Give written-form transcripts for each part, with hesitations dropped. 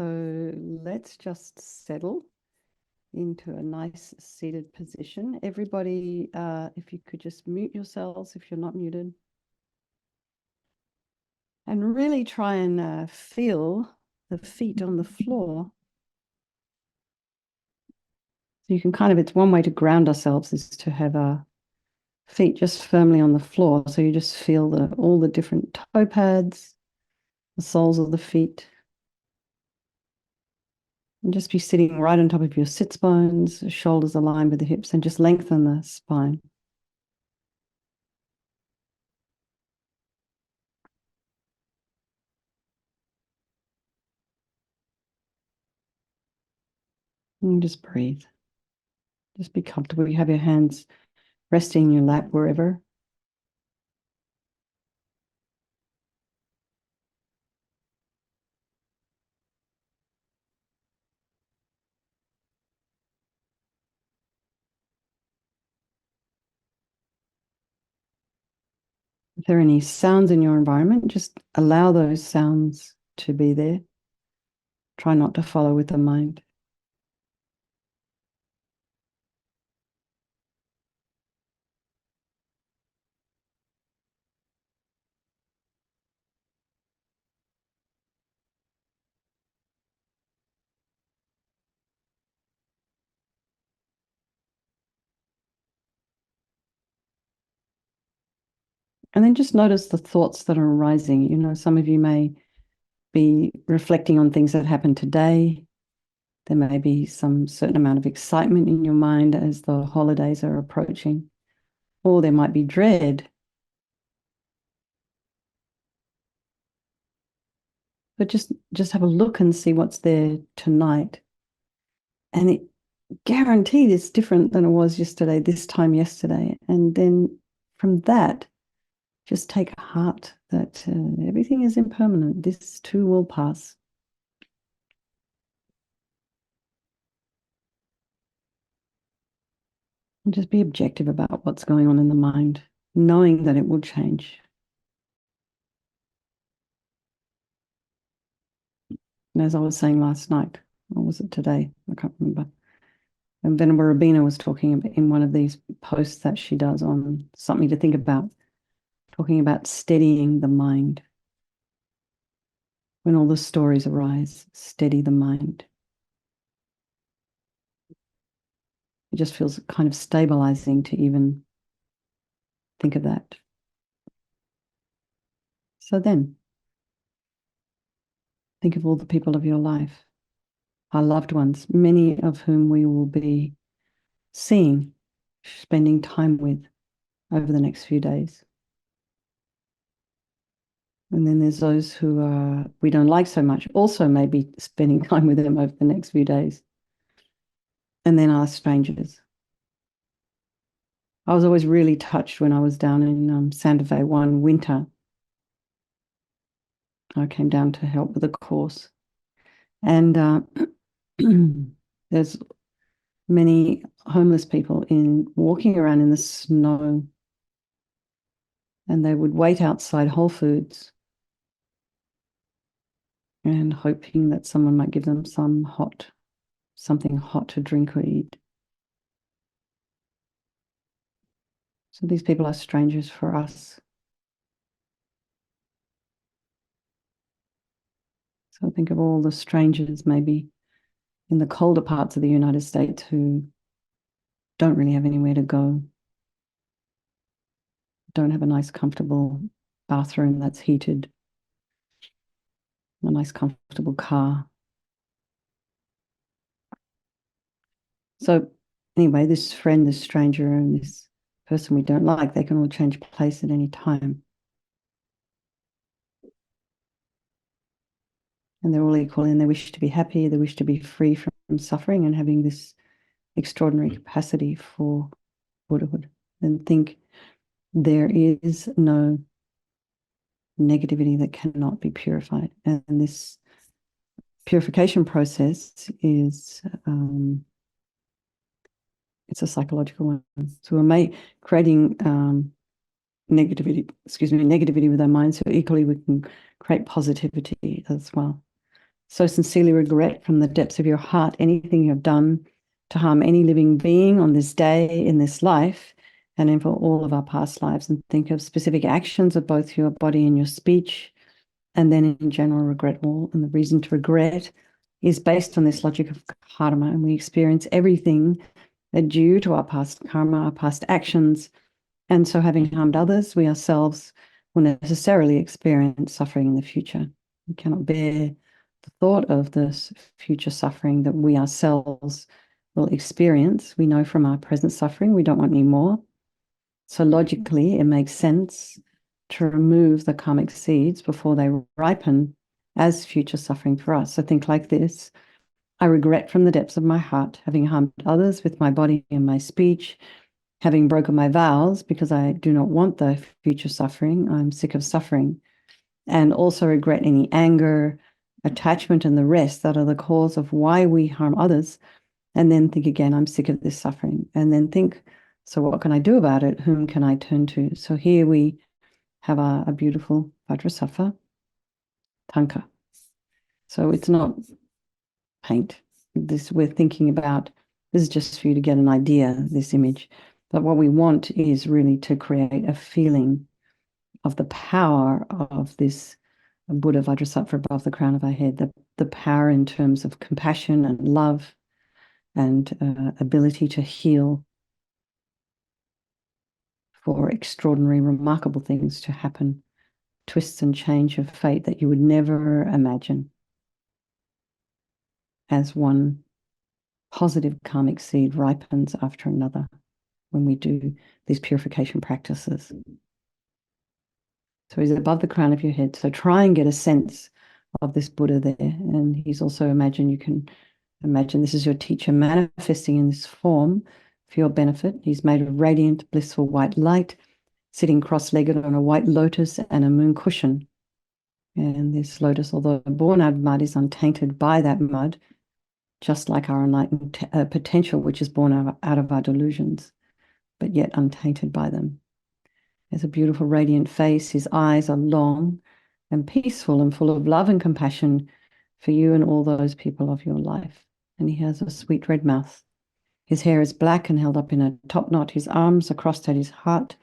So let's just settle into a nice seated position. Everybody, if you could just mute yourselves if you're not muted. And really try and feel the feet on the floor. So you can kind of, it's one way to ground ourselves is to have our feet just firmly on the floor. So you just feel all the different toe pads, the soles of the feet. And just be sitting right on top of your sits bones, shoulders aligned with the hips, and just lengthen the spine. And just breathe. Just be comfortable. You have your hands resting in your lap wherever. If there are any sounds in your environment, just allow those sounds to be there. Try not to follow with the mind. And then just notice the thoughts that are arising. You know, some of you may be reflecting on things that happened today. There may be some certain amount of excitement in your mind as the holidays are approaching, or there might be dread. But just have a look and see what's there tonight. And it guaranteed it's different than it was yesterday, this time yesterday. And then from that, just take heart that everything is impermanent. This too will pass. And just be objective about what's going on in the mind, knowing that it will change. And as I was saying last night, or was it today? I can't remember. And Venerable Rabina was talking about in one of these posts that she does on something to think about, talking about steadying the mind. When all the stories arise, steady the mind. It just feels kind of stabilizing to even think of that. So then, think of all the people of your life, our loved ones, many of whom we will be seeing, spending time with over the next few days. And then there's those who we don't like so much, also maybe spending time with them over the next few days. And then our strangers. I was always really touched when I was down in Santa Fe one winter. I came down to help with a course. And there's many homeless people walking around in the snow. And they would wait outside Whole Foods and hoping that someone might give them something hot to drink or eat. So these people are strangers for us. So think of all the strangers maybe in the colder parts of the United States who don't really have anywhere to go, don't have a nice comfortable bathroom that's heated, a nice comfortable car. So anyway, this friend, this stranger, and this person we don't like, they can all change place at any time. And they're all equal in their wish to be happy, their wish to be free from suffering and having this extraordinary capacity for Buddhahood. And think there is no negativity that cannot be purified. And this purification process is it's a psychological one. So we're creating negativity with our minds, so equally we can create positivity as well. so sincerely regret from the depths of your heart anything you have done to harm any living being on this day, in this life, and in for all of our past lives. And think of specific actions of both your body and your speech, and then in general regret all. And the reason to regret is based on this logic of karma, and we experience everything that due to our past karma, our past actions. And so having harmed others, we ourselves will necessarily experience suffering in the future. We cannot bear the thought of this future suffering that we ourselves will experience. We know from our present suffering, we don't want any more. So logically, it makes sense to remove the karmic seeds before they ripen as future suffering for us. So think like this. I regret from the depths of my heart having harmed others with my body and my speech, having broken my vows because I do not want the future suffering. I'm sick of suffering. And also regret any anger, attachment, and the rest that are the cause of why we harm others. And then think again, I'm sick of this suffering. And then think, so what can I do about it? Whom can I turn to? So here we have a beautiful Vajrasattva tanka. So it's not paint. This we're thinking about, this is just for you to get an idea, this image. But what we want is really to create a feeling of the power of this Buddha Vajrasattva above the crown of our head, the power in terms of compassion and love and ability to heal, for extraordinary, remarkable things to happen, twists and change of fate that you would never imagine, as one positive karmic seed ripens after another when we do these purification practices. So he's above the crown of your head. So try and get a sense of this Buddha there. And he's also, you can imagine this is your teacher manifesting in this form for your benefit. He's made of radiant, blissful white light, sitting cross-legged on a white lotus and a moon cushion. And this lotus, although born out of mud, is untainted by that mud, just like our enlightened potential, which is born out of our delusions, but yet untainted by them. He has a beautiful, radiant face. His eyes are long and peaceful and full of love and compassion for you and all those people of your life. And he has a sweet red mouth. His hair is black and held up in a top knot. His arms are crossed at his heart,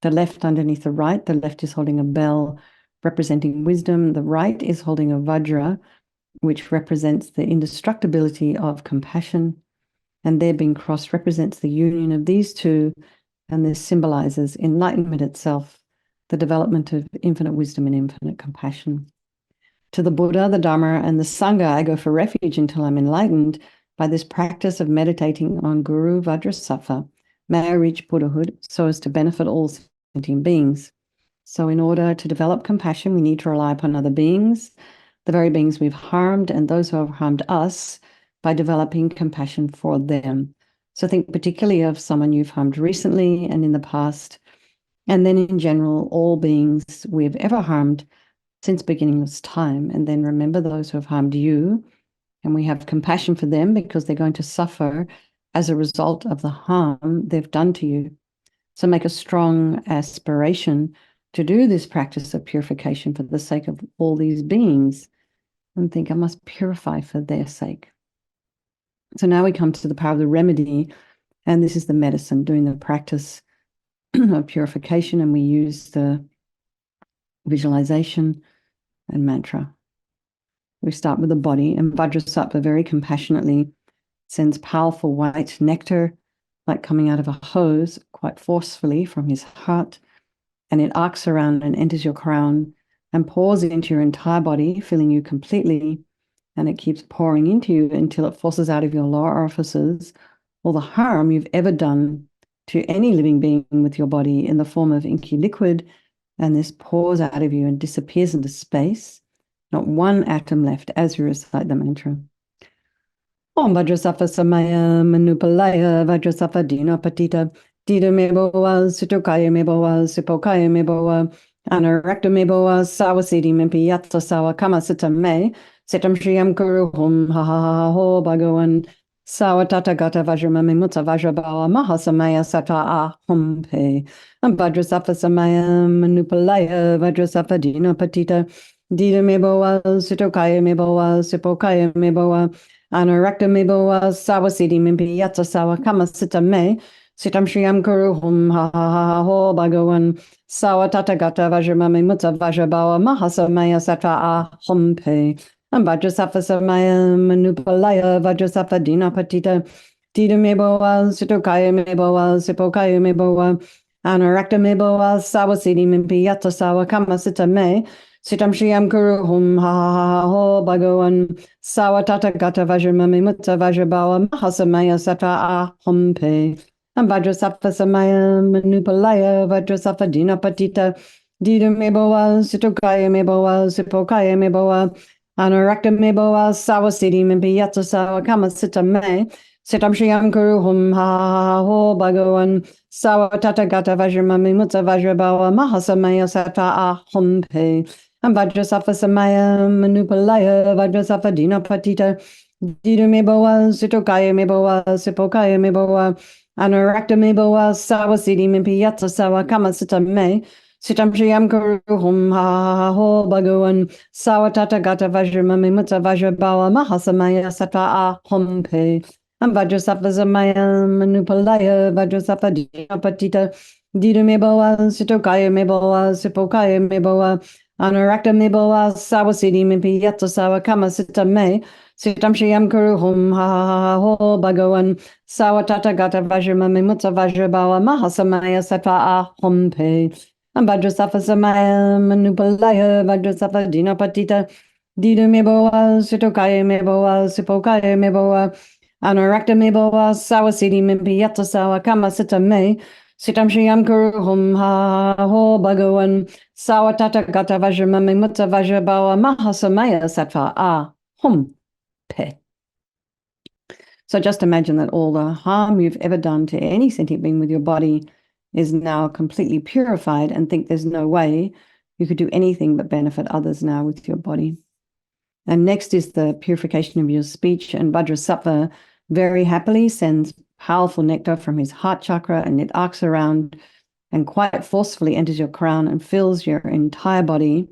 the left underneath the right. The left is holding a bell representing wisdom. The right is holding a vajra, which represents the indestructibility of compassion. And their being crossed represents the union of these two. And this symbolizes enlightenment itself, the development of infinite wisdom and infinite compassion. To the Buddha, the Dharma, and the Sangha, I go for refuge until I'm enlightened by this practice of meditating on Guru Vajrasattva. May I reach Buddhahood so as to benefit all sentient beings. So in order to develop compassion, we need to rely upon other beings, the very beings we've harmed and those who have harmed us, by developing compassion for them. So think particularly of someone you've harmed recently and in the past, and then in general, all beings we've ever harmed since beginningless time. And then remember those who have harmed you, and we have compassion for them because they're going to suffer as a result of the harm they've done to you. So make a strong aspiration to do this practice of purification for the sake of all these beings, and think, I must purify for their sake. So now we come to the power of the remedy, and this is the medicine, doing the practice of purification, and we use the visualization and mantra. We start with the body, and Vajrasattva very compassionately sends powerful white nectar, like coming out of a hose, quite forcefully from his heart, and it arcs around and enters your crown and pours into your entire body, filling you completely, and it keeps pouring into you until it forces out of your lower orifices all the harm you've ever done to any living being with your body in the form of inky liquid, and this pours out of you and disappears into space, not one atom left as you recite the mantra. Om Vajrasattva Samaya Manupalaya Vajrasattva Dina Patita Dida Meboa Sutokaya Meboa Sipokaya Meboa Anarakta Meboa Sawasidi Mimpi Yatsa Sawa Kama Sita Me Sitam Shriyam Kuru Hum Ha Ha Ha Ho Bhagawan Sawatata Gata Vajrama Mimutsa Vajrabawa Mahasamaya Sata Ah Hum Pe Vajrasattva Samaya Manupalaya Vajrasattva Dina Patita Dida me boa, Sitokaya me boa, Sipokaya me boa, Anorakta me boa, Sawasidi mimpi yatsa sawa kama sita me, Sitam Shriam Kuru hum ha ha ha ho bhagawan, Sawa tata gata vajramami mutta vajrabawa mahasa maya sata a humpe, and Vajrasafa samaya manupalaya Vajrasafa dina patita, Dida me boa, Sitokaya me boa, Sipokaya me boa, Anorakta me boa, Sawasidi mimpi yatsa sawa kama sita me, Sitam Shriam Kuru hum ha ha ha ha ho bhagawan, Sawa tata gata vajramami mutta vajrabawa mahasa maya sata a humpe, and Vajrasattva Samaya Manupalaya Vajrasattva Dina Patita Dida Meboa Situkaya Meboa Sipokaya Meboa Anorakta Meboa Sawasiti Mimpiyatsa Sawa Kamasita Me Sitam Shriam Kuru Hum Ha Ho Bhagawan Sawa Tata Gata Vajramami Mutta Vajrabawa Mahasamaya Sata Ah Humpe and Vajrasattva Samaya Manupalaya Vajrasattva Dina Patita Dida Meboa Situkaya Meboa Sipokaya Meboa Anorakta me boa sawasiti mimpi yatsa sawa kamasita me. Sitam Shriam Kuru hum ha ho bhagawan sawa tata gata vajramami mutta vajrabawa mahasamaya sata a humpe. And Vajrasattva Samaya Manupalaya Vajrasattva Dina Patita Dida me boa Sitokaya me boa Sipokaya me boa Anorakta me boa sawasiti mimpi yatsa sawa kamasita me. Sitam Shriam Kuru hum ha ho bhagawan Sawa tata gata vajramami mutta vajrabawa mahasamaya sata a humpe. And Vajrasattva samaya manupalaya Vajrasattva dina patita Dida me boa Sitokaya me boa Sipokaya me boa Anorakta me boa Sawasiti mimpi yatsa sawa kama sita me Sitam Shriam Kuru hum ha ho bhagawan Sawa tata gata vajramami mutta vajrabawa mahasamaya sata a humpe. So just imagine that all the harm you've ever done to any sentient being with your body is now completely purified, and think there's no way you could do anything but benefit others now with your body. And next is the purification of your speech, and Vajrasattva very happily sends powerful nectar from his heart chakra, and it arcs around and quite forcefully enters your crown and fills your entire body,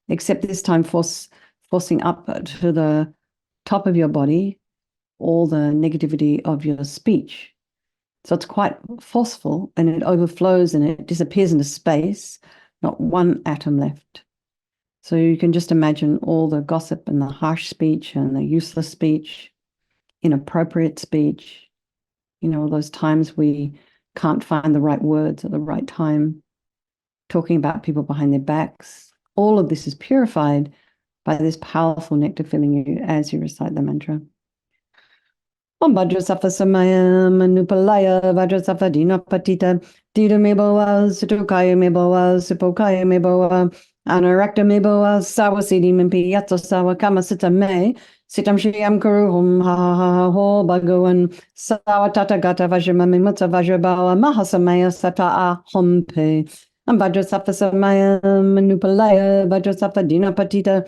except this time forcing up to the top of your body all the negativity of your speech. So it's quite forceful, and it overflows and it disappears into space, not one atom left. So you can just imagine all the gossip and the harsh speech and the useless speech, inappropriate speech, those times we can't find the right words at the right time, talking about people behind their backs. All of this is purified by this powerful nectar filling you as you recite the mantra. Om Vajrasattva Samaya Manupalaya Vajrasattva Dina Patita Dida me boa Situkaya me boa Sipokaya me boa Anorakta me boa Sawasiti mimpi yatsa sawa kamasita me Sitam Shriam Kuru hum ha ha ho bhagawan Sawa tata gata vajramami mutta vajrabawa mahasamaya sata a humpe. And Vajrasattva Samaya Manupalaya Vajrasattva Dina Patita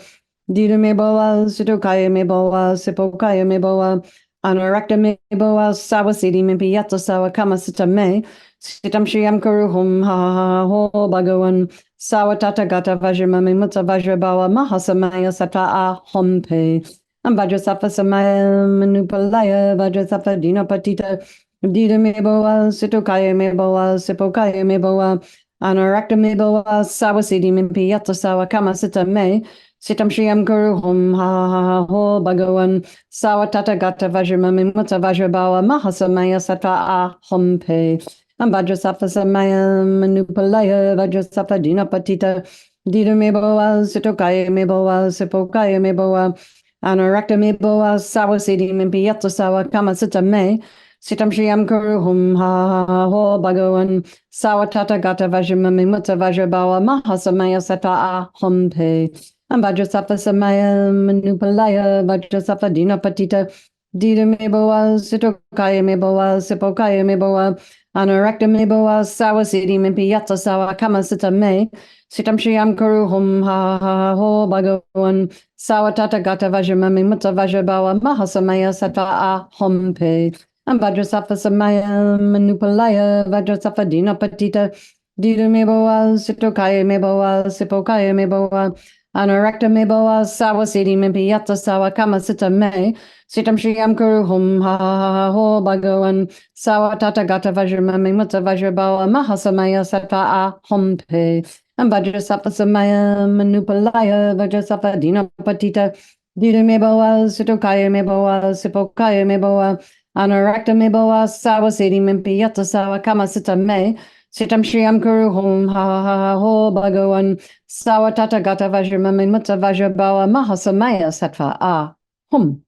Dida me boa Situkaya me boa Sipokaya me boa Anorakta me boa sawasiti mimpi yatsa sawa kamasita me Sitam Shriam Kuru hum ha ho bhagawan Sawa tata gata vajramami mutta vajrabawa mahasamaya sata a humpe. And Vajrasattva samaya manupalaya Vajrasattva dina patita Dida me boa Sitokaya me boa Sipokaya me boa Anorakta me boa sawasiti mimpi yatsa sawa kamasita me Sitam Shriam Kuru hum ha ho bhagawan Sawa tata gata vajramami mutta vajrabawa mahasamaya sata a humpe. And Vajrasattva samaya manupalaya Vajrasattva dina patita Dida me boa Sitokaya me boa Sipokaya me boa Anorakta me boa Sawasiti mimpi yatsa sawa kamasita me Sitam Shriam Kuru hum ha ho bhagawan Sawa tata gata vajramami mutta vajrabawa mahasamaya sata a humpe. And Vajrasattva samaya manupalaya Vajrasattva dina patita Dida me boa Sitokaya me boa Sipokaya me boa Anorakta me boa Sawasiti mimpi yatsa sawa kamasita me Sitam Shriam Kuru hum ha ho bhagawan Sawa tata gata vajramami mutta vajrabawa mahasamaya sata a humpe. And Vajrasattva samaya manupalaya Vajrasattva dina patita Dida me boa Sitokaya me boa Sipokaya me boa Anorakta me boa sawa siddhi me piyata sawa kama sita me. Sitam shriyam kuru hum ha ha ha ha ho bhagavan. Sawa tata gata vajra me mutta vajra bawa mahasamaya sattva aham pe. And vajrasattva samaya manupalaya vajrasattva dinapatita. Dida me boa sitokaya me boa sipokaya me boa. Anorakta me boa sawa siddhi me piyata sawa kama sita me. Sitam shriyam kuru hum ha ha ha ha ho bhagavan. Sawatata gata vajra mutta vajra bawa mahasamaya sattva hum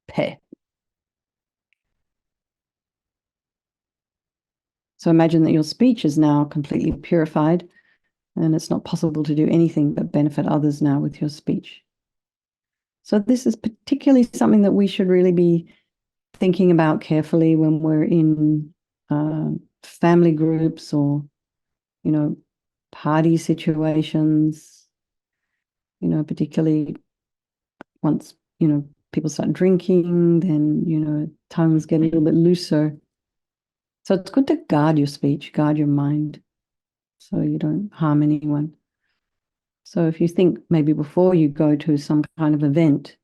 pe. So imagine that your speech is now completely purified and it's not possible to do anything but benefit others now with your speech. So this is particularly something that we should really be thinking about carefully when we're in family groups or, party situations, particularly once, people start drinking, then, tongues get a little bit looser. So it's good to guard your speech, guard your mind, so you don't harm anyone. So if you think maybe before you go to some kind of event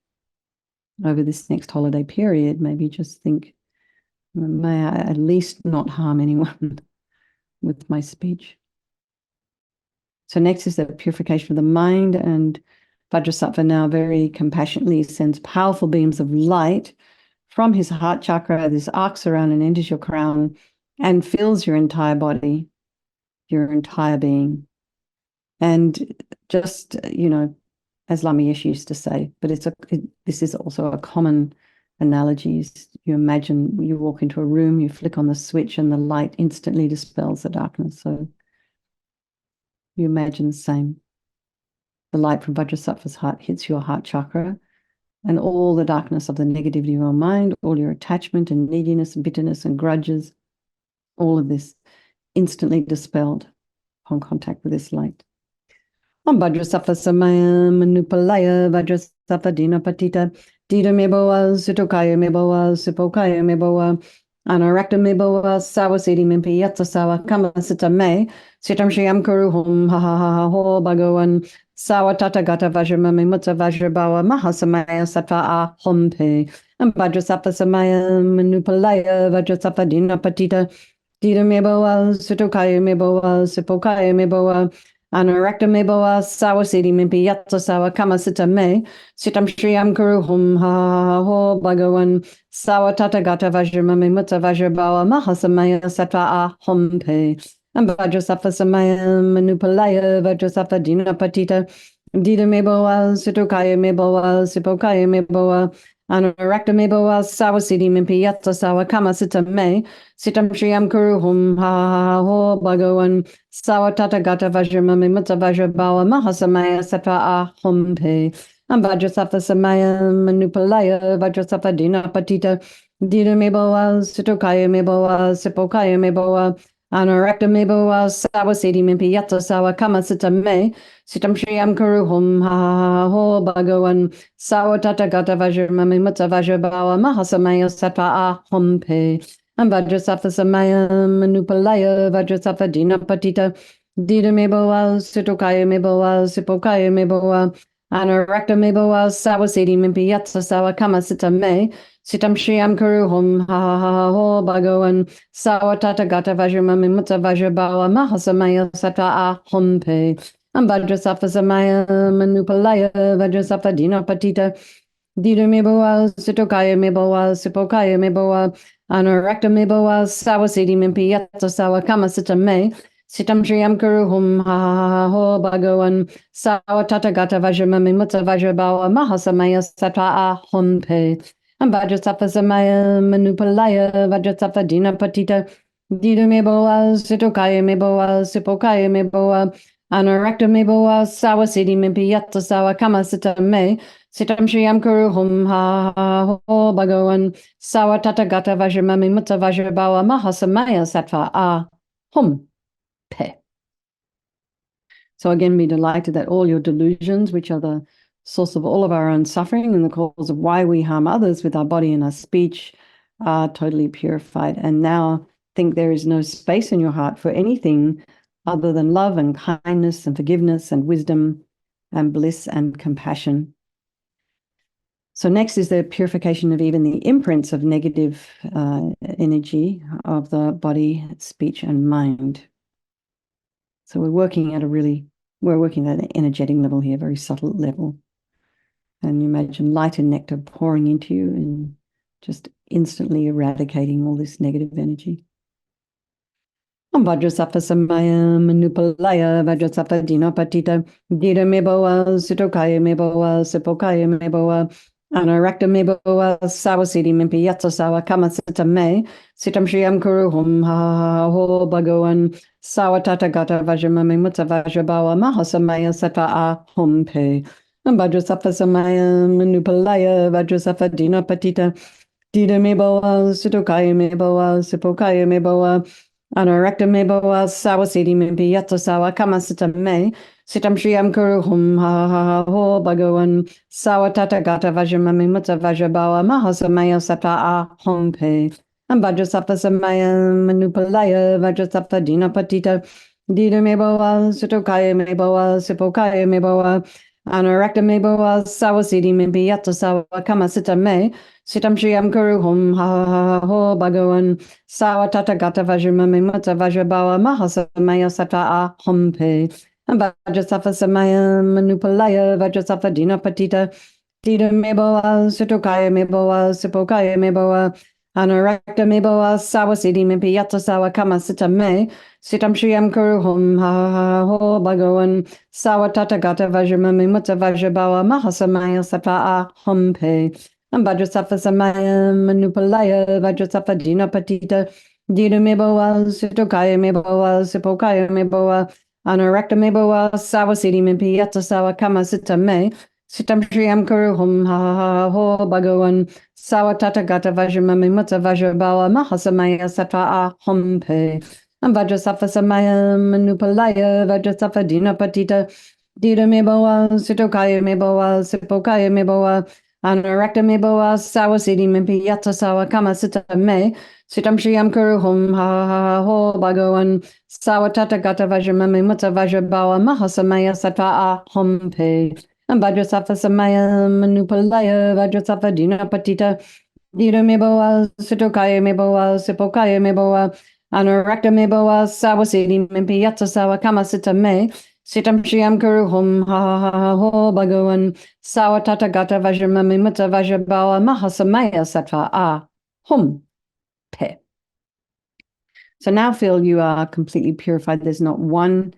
over this next holiday period, maybe just think, may I at least not harm anyone with my speech? So next is the purification of the mind, and Vajrasattva now very compassionately sends powerful beams of light from his heart chakra. This arcs around and enters your crown and fills your entire body, your entire being. And just, as Lama Yeshe used to say, but this is also a common analogy. You imagine you walk into a room, you flick on the switch, and the light instantly dispels the darkness. So you imagine the same. The light from Vajrasattva's heart hits your heart chakra, and all the darkness of the negativity of your mind, all your attachment and neediness and bitterness and grudges, all of this instantly dispelled upon contact with this light. Om Vajrasattva Samaya Manupalaya Vajrasattva Dinapatita Dida Meboa Sitokaya Meboa Sipokaya Meboa Anarakta Meboa Sawasidi Mimpi Yatsa Sawa Kamasita Me Sitam Shriyam Kuru Hum Ha Ha Ha Ha Ho Bhagavan Sawa Tata Gata Vajramami Mutta Vajrabawa Mahasamaya Sattva Ahom Pe and Vajrasattva Samaya Manupalaya Vajrasattva Dinapatita Dida Meboa Sitokaya Meboa Sipokaya Meboa Anorakta me boa sawa siddhi mimpi yatsa sawa kama sita me sitam shriyam kuru hum ha ha ho bhagavan sawa tata gata vajra mame mutta vajra bawa mahasamaya sattva ahom pe and vajrasattva samaya manupalaya vajrasattva dinapatita dida me boa sitokaya me boa sipokaya me boa Anorakta me boa sawa siddhi mimpi yatsa sawa kama sita me sitam shriyam kuru hum ha ha ho bhagavan Sawa tata gata vajra mame mutta vajra bawa mahasamaya sattva ahom pe and vajrasattva samaya manupalaya vajrasattva dinapatita dida me boa sitokaya me boa sipokaya me boa anorakta me boa sawa siddhi mimpi yatsa sawa kama sita me sitam shriyam kuru hum ha ha ho bhagavan sawa tata gata vajra mame mutta vajra bawa mahasamaya sattva ahom pe and Vajrasattva Samaya Manupalaya Vajrasattva Dinapatita Dida Meboa Sitokaya Meboa Sipokaya Meboa Anorakta Meboa Sawasidi Mimpi Yatsa Sawa Kama Sita Me Sitam Shriyam Kuru Hum Ha Ha Ha Ho Bhagavan Sawa Tata Gata Vajramami Mutta Vajrabawa Mahasamaya Sattva Ahom Pe and Vajrasattva Samaya Manupalaya Vajrasattva Dinapatita Dida Meboa Sitokaya Meboa Sipokaya Meboa Anorakta me boa sawa siddhi mimpi yatsa sawa kama sita me sitam shriyam kuru hum ha ha ha ho bhagavan sawa tata gata vajra mami mutta vajra bawa mahasamaya sattva ahom pe and vajrasattva samaya manupalaya vajrasattva dinapatita dida me boa sitokaya me boa sipokaya me boa Anorakta me boa sawa siddhi mimpi yatsa sawa kama sita me sitam shriyam kuru hum ha ha ho bhagavan Sawa tata gata vajra mami mutta vajra bawa mahasamaya sattva ahom pe. So again, be delighted that all your delusions, which are the source of all of our own suffering and the cause of why we harm others with our body and our speech, are totally purified. And now think there is no space in your heart for anything other than love and kindness and forgiveness and wisdom and bliss and compassion. So next is the purification of even the imprints of negative energy of the body, speech, and mind. So we're working at an energetic level here, very subtle level. And you imagine light and nectar pouring into you and just instantly eradicating all this negative energy. Vajrasattva Samaya Manupalaya Vajrasattva Dinapatita Dita Meboa Sutokaya Meboa Sipokaya Meboa Anarakta Meboa Sawasiti Mimpi Yatsasawa Kamasita Me Sitam Shriyam Kuruhum Ha Ho Bhagawan Sawatata Gata Vajramami Mutta Vajrabawa Mahasamaya Sattva A Hum Pe Vajrasattva Samaya Manupalaya Vajrasattva Dinapatita Dita Meboa Sutokaya Meboa Sipokaya Meboa Anarakta Meboa Sawasiti Mimpi Yatsasawa Kamasita Me Sitam Shriyam Kuruhum Ha Ho Bhagawan Sawatata Gata Vajramami Mutta Vajrabawa Mahasamaya Sattva A Hom Pe Vajrasattva Samaya Manupalaya Vajrasattva Dinapatita Dita Meboa Sutokaya Meboa Sipokaya Meboa Anarakta Meboa Sawasiti Mimpi Yatsasawa Kamasita Me Sitam Shriyam Kuruhum Ha Ho Bhagawan Sawatata Gata Vajramami Mutta Vajrabawa Mahasamaya Sattva A Hom Pe Vajrasattva Samaya Manupalaya Vajrasattva Dinapatita Dita Meboa Sutokaya Meboa Sipokaya Meboa Anarakta Meboa Sawasiti Mimpi Yatsasawa Kamasita Me Sitam Shriyam Kuruhum Ha Ho Bhagawan Sawatata Gata Vajramami Mutta Vajrabawa Mahasamaya Sattva A Hom Pe Vajrasattva Samaya Manupalaya Vajrasattva Dinapatita Dita Meboa Sutokaya Meboa Sipokaya Meboa Anarakta Meboa Sawasiti Mimpi Yatsasawa Kamasita Me Sitam Shriyam Kuruhum Ha Ho Bhagawan Sawatata Gata Vajramami Mutta Vajrabawa Mahasamaya Sattva A Hom Pe Vajrasattva Samaya Manupalaya Vajrasattva Dinapatita Dita Meboa Sutokaya Meboa Sipokaya Meboa Anarakta Meboa Sawasiti Mimpi Yatsasawa Kamasita Me Sitam Shriyam Kuruhum Ha Ho Bhagawan Sawatata Gata Vajramami Mutta Vajrabawa Mahasamaya Sattva A Hom Pe Vajrasattva Samaya Manupalaya Vajrasattva Dinapatita Dita Meboa Sutokaya Meboa Sipokaya Meboa Anarakta Meboa Sawasiti Mimpi Yatsasawa Kamasita Me Sitam Shriyam Kuruhum Ha Ho Bhagawan Sawatata Gata Vajramami Mutta Vajrabawa Mahasamaya Sattva A Hum Pe. So now feel you are completely purified. There's not one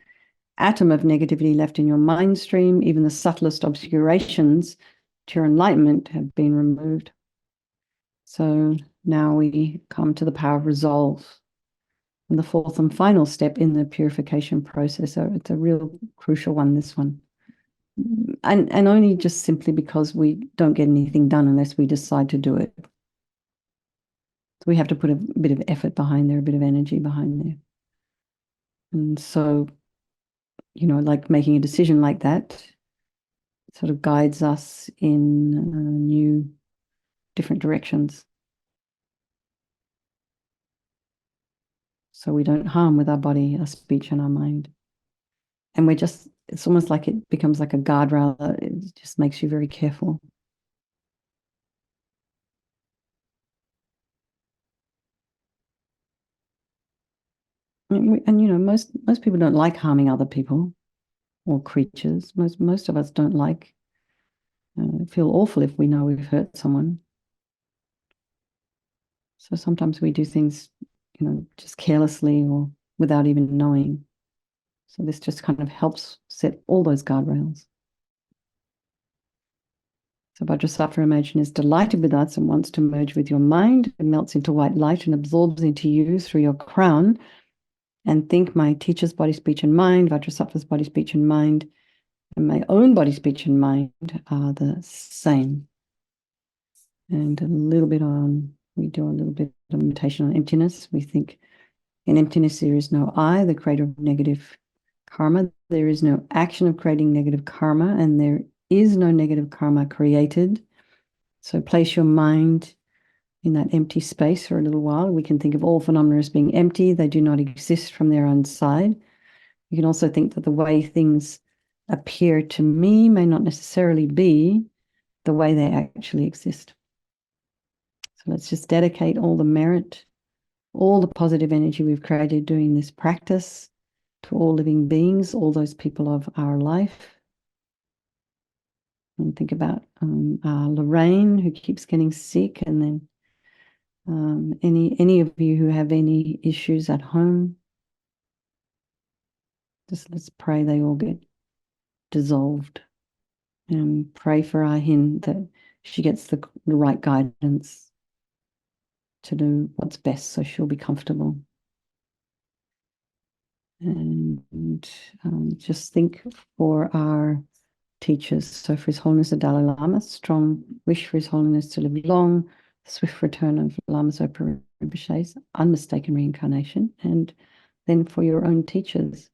atom of negativity left in your mind stream. Even the subtlest obscurations to your enlightenment have been removed. So now we come to the power of resolve, and the fourth and final step in the purification process. So it's a real crucial one, this one. And only just simply because we don't get anything done unless we decide to do it. So we have to put a bit of effort behind there, a bit of energy behind there. And so, like making a decision like that sort of guides us in new, different directions. So we don't harm with our body, our speech, and our mind. And it's almost like it becomes like a guardrail. It just makes you very careful. And most people don't like harming other people or creatures. Most of us don't like, feel awful if we know we've hurt someone. So sometimes we do things, just carelessly or without even knowing. So this just kind of helps set all those guardrails. So Vajrasattva imagine is delighted with us and wants to merge with your mind. It melts into white light and absorbs into you through your crown. And think my teacher's body, speech, and mind, Vajrasattva's body, speech, and mind, and my own body, speech, and mind are the same. And we do a little bit of meditation on emptiness. We think in emptiness there is no I, the creator of negative karma. There is no action of creating negative karma, and there is no negative karma created. So place your mind in that empty space for a little while. We can think of all phenomena as being empty. They do not exist from their own side. You can also think that the way things appear to me may not necessarily be the way they actually exist. So let's just dedicate all the merit, all the positive energy we've created doing this practice to all living beings, all those people of our life. And think about Lorraine, who keeps getting sick, and then any of you who have any issues at home. Just let's pray they all get dissolved, and pray for Ahin that she gets the right guidance to do what's best so she'll be comfortable. And just think for our teachers. So for His Holiness the Dalai Lama, strong wish for His Holiness to live long, swift return of Lama Zopa Rinpoche's unmistaken reincarnation, and then for your own teachers.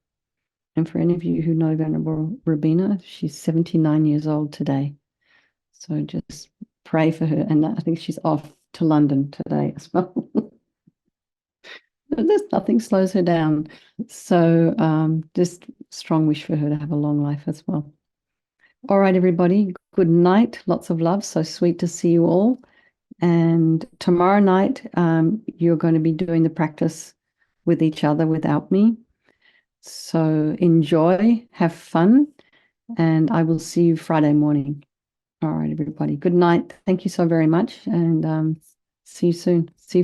And for any of you who know Venerable Rabina, she's 79 years old today. So just pray for her. And I think she's off to London today as well. There's nothing slows her down. So just strong wish for her to have a long life as well. All right, everybody. Good night. Lots of love. So sweet to see you all. And tomorrow night, you're going to be doing the practice with each other without me. So enjoy, have fun, and I will see you Friday morning. All right, everybody. Good night. Thank you so very much, and see you soon. See you